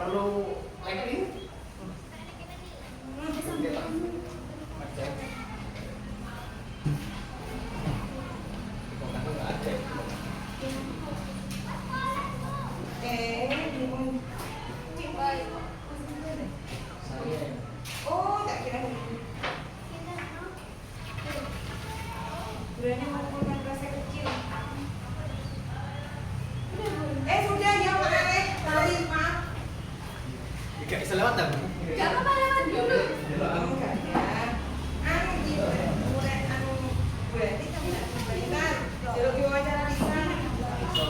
perlu lagi oh tak kira bulannya melakukan rasa kecil. Sudah ya Pak Arek, tarik maaf. Gak bisa lewat dah. Gak apa-apa lewat dulu. Enggak ya. Anu gitu, mulai anu berarti kamu tidak sebentar. Kalau diwawancara di sana. Iso.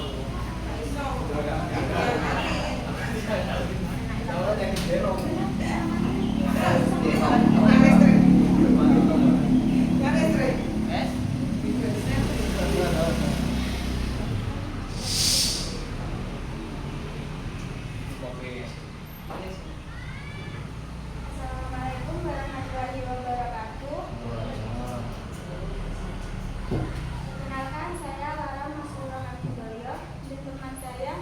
Assalamualaikum warahmatullahi wabarakatuh. Kenalkan, saya Lara Masura Makidoyo dan teman saya.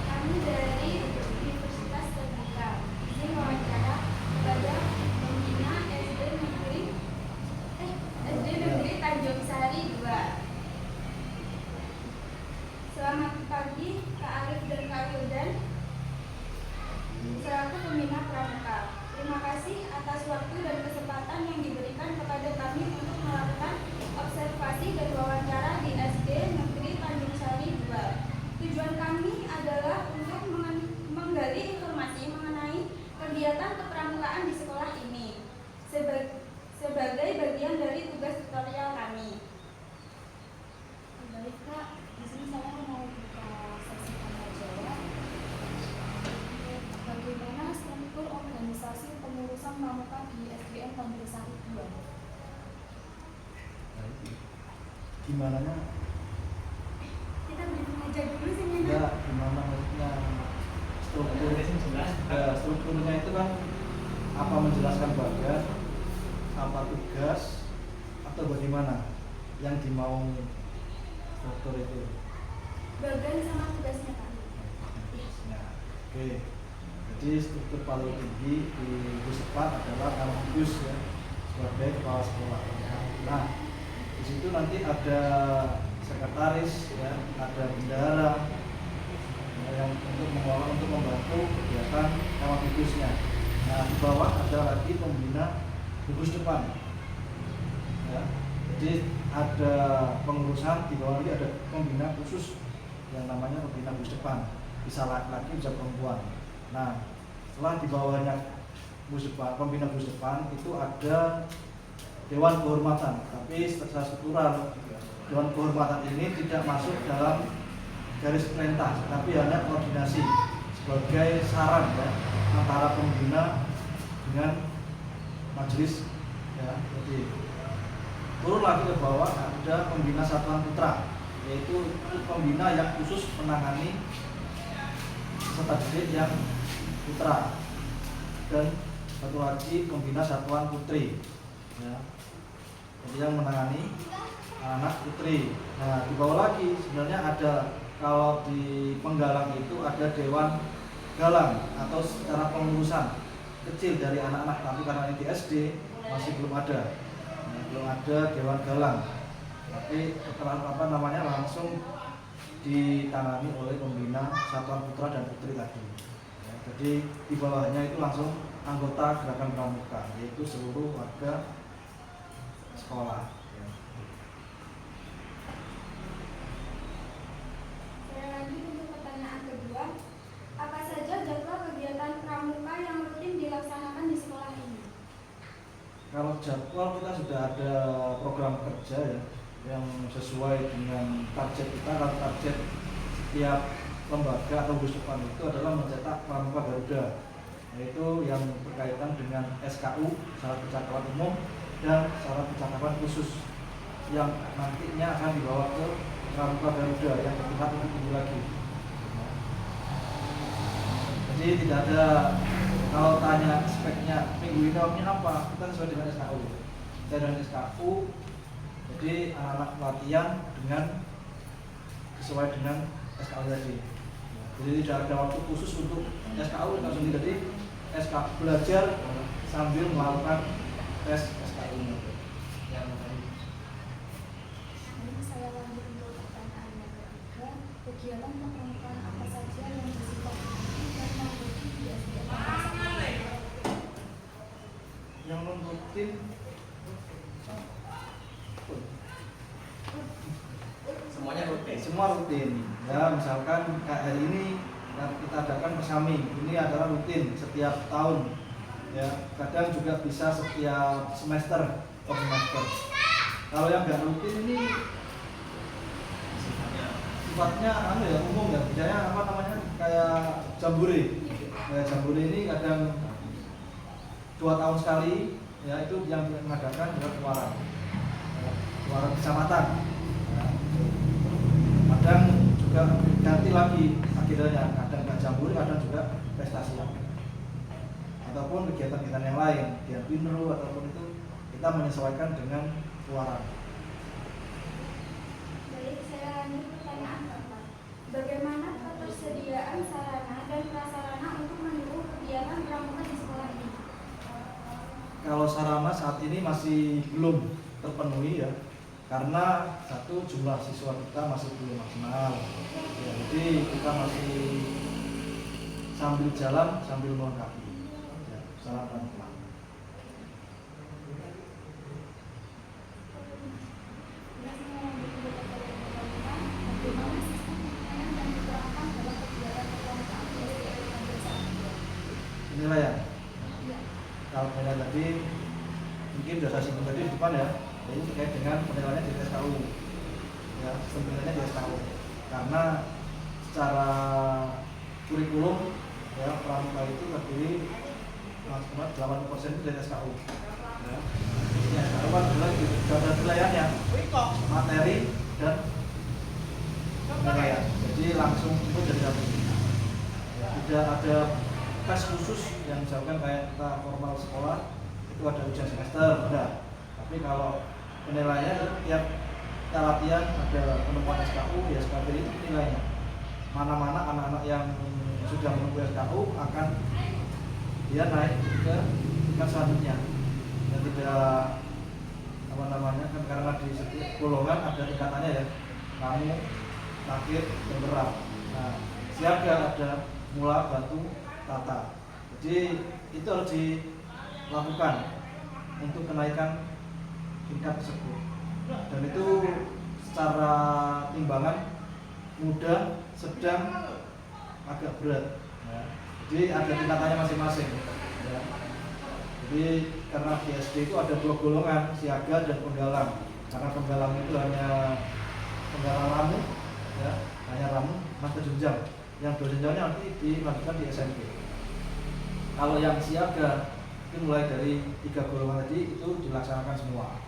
Kami dari Universitas Terbuka. Ini wawancara kepada pembina SD Negeri Tanjung Sari 2. Selamat pagi Kak Arif dan Kak Wildan. Selaku pembina pramuka, terima kasih atas waktu dan kesempatan yang diberikan kepada kami untuk melakukan observasi dan wawancara di SD Negeri Tanjung Sari 2. Tujuan kami adalah untuk menggali informasi mengenai kegiatan kepramukaan di sekolah ini sebagai bagian dari tugas tutorial kami. Baik Kak, di sini saya mau buka sesi tanya jawab. Bagaimana struktur organisasi pengurusan pramuka di SDN Tanjung Sari 2? Gimana nya? Kita briefing aja dulu sih Nana. Enggak, gimana maksudnya strukturnya itu kan apa menjelaskan bagian, apa tugas, atau bagaimana yang dimau struktur itu? Bagian sama tugasnya Pak. Nah, oke. Jadi struktur paling tinggi di Pusat adalah Kampus ya, sebagai kepala sekolah. Nah, di situ nanti ada sekretaris ya, ada bendahara ya, yang untuk mengelola, untuk membantu kegiatan Kampusnya. Nah, di bawah ada lagi pembina gugus depan ya. Jadi ada pengurusan, di bawah lagi ada pembina khusus yang namanya pembina gugus depan, bisa laki-laki bisa perempuan. Nah, setelah di bawahnya gugus depan, pembina gugus depan itu ada dewan kehormatan, tapi secara struktural dewan kehormatan ini tidak masuk dalam garis perintah, tapi hanya koordinasi sebagai saran ya, antara pembina dengan majelis ya. Jadi turun lagi ke bawah ada pembina satuan putra, yaitu pembina yang khusus menangani peserta didik yang putra, dan satu lagi pembina satuan putri ya, jadi yang menangani anak putri. Nah, di bawah lagi sebenarnya ada, kalau di Penggalang itu ada dewan galang atau secara pengurusan kecil dari anak-anak, tapi karena ini di SD masih belum ada. Nah, belum ada dewan galang, tapi langsung ditangani oleh pembina satuan putra dan putri tadi ya. Jadi di bawahnya itu langsung anggota gerakan pramuka, yaitu seluruh warga sekolah ya. Saya lanjut untuk pertanyaan kedua. Apa saja jadwal kegiatan pramuka yang rutin dilaksanakan di sekolah ini? Kalau jadwal kita sudah ada program kerja ya, yang sesuai dengan target kita. Kalau target setiap lembaga atau gugus depan itu adalah mencetak pramuka Garuda, yaitu yang berkaitan dengan SKU, syarat percakapan umum, dan syarat percakapan khusus, yang nantinya akan dibawa ke pramuka Garuda yang bertingkat lebih tinggi lagi. Jadi tidak ada, kalau tanya speknya minggu ini apa, kita sesuai dengan SKU. Saya dengan SKU, jadi anak-anak pelatihan dengan sesuai dengan SKU tadi. Jadi tidak ada waktu khusus untuk SKU itu sendiri. Jadi SK belajar sambil melakukan tes SKU. Yang Ini saya lanjut untuk pertanyaan yang ketiga. Kegiatan permukaan apa saja yang bersifat rutin dan non-rutin di SDN Negeri 1? Yang non rutin semuanya rutin. semua rutin ya, misalkan kayak hari ini kita adakan pesami, ini adalah rutin setiap tahun ya, kadang juga bisa setiap semester per semester. Kalau yang nggak rutin ini sifatnya ya umum ya, misalnya apa namanya kayak jambore ya, jambore ini kadang 2 tahun sekali ya, itu yang mengadakan adalah keluaran kecamatan ya. Kadang juga ganti lagi agendanya, kadang nggak jambore, kadang juga prestasi ataupun kegiatan-kegiatan yang lain, kegiatan pinru ataupun itu kita menyesuaikan dengan keluaran. Baik, saya lanjut pertanyaan keempat. Bagaimana ketersediaan sarana dan prasarana untuk mendukung kegiatan pramuka di sekolah ini? Kalau sarana saat ini masih belum terpenuhi ya, karena satu jumlah siswa kita masih belum maksimal ya, jadi kita masih sambil jalan sambil melengkapi ya, secara pelan-pelan. Bagaimana sistem penilaian yang diterapkan dalam kegiatan permukaan di SDN Negeri 1? Penilaian kalau penilaian tadi mungkin sudah saya singgung tadi di depan ya, ini terkait dengan penilaiannya di SKU ya, sistem penilaiannya di SKU karena secara kurikulum ya, pramuka itu terdiri maksimal 80% itu dari SKU ya. Ini SKU kan ada penilaiannya materi dan penilaian, jadi langsung itu dari satu ya, tidak ada tes khusus yang misalkan kayak kita formal sekolah itu ada ujian semester, enggak. Tapi kalau penilaiannya tiap kita latihan ada penemuan SKU ya, SKP itu penilaiannya mana-mana anak-anak yang sudah menempuh SKU akan dia naik ke tingkat selanjutnya dan tidak apa namanya kan, karena di setiap golongan ada tingkatannya ya, kamu akhir dan berat. Nah, siaga ada mula, batu, tata. Jadi itu harus dilakukan untuk kenaikan tingkat tersebut. Dan itu secara timbangan mudah, sedang, agak berat. Ya. Jadi ada tingkatannya masing-masing. Ya. Jadi karena di SD itu ada 2 golongan, siaga dan penggalang. Karena penggalang itu hanya penggalang ramu, ya, hanya ramu, masa jenjang. Yang 2 jenjangnya nanti dilanjutkan di SMP. Kalau yang siaga itu mulai dari 3 golongan tadi itu dilaksanakan semua.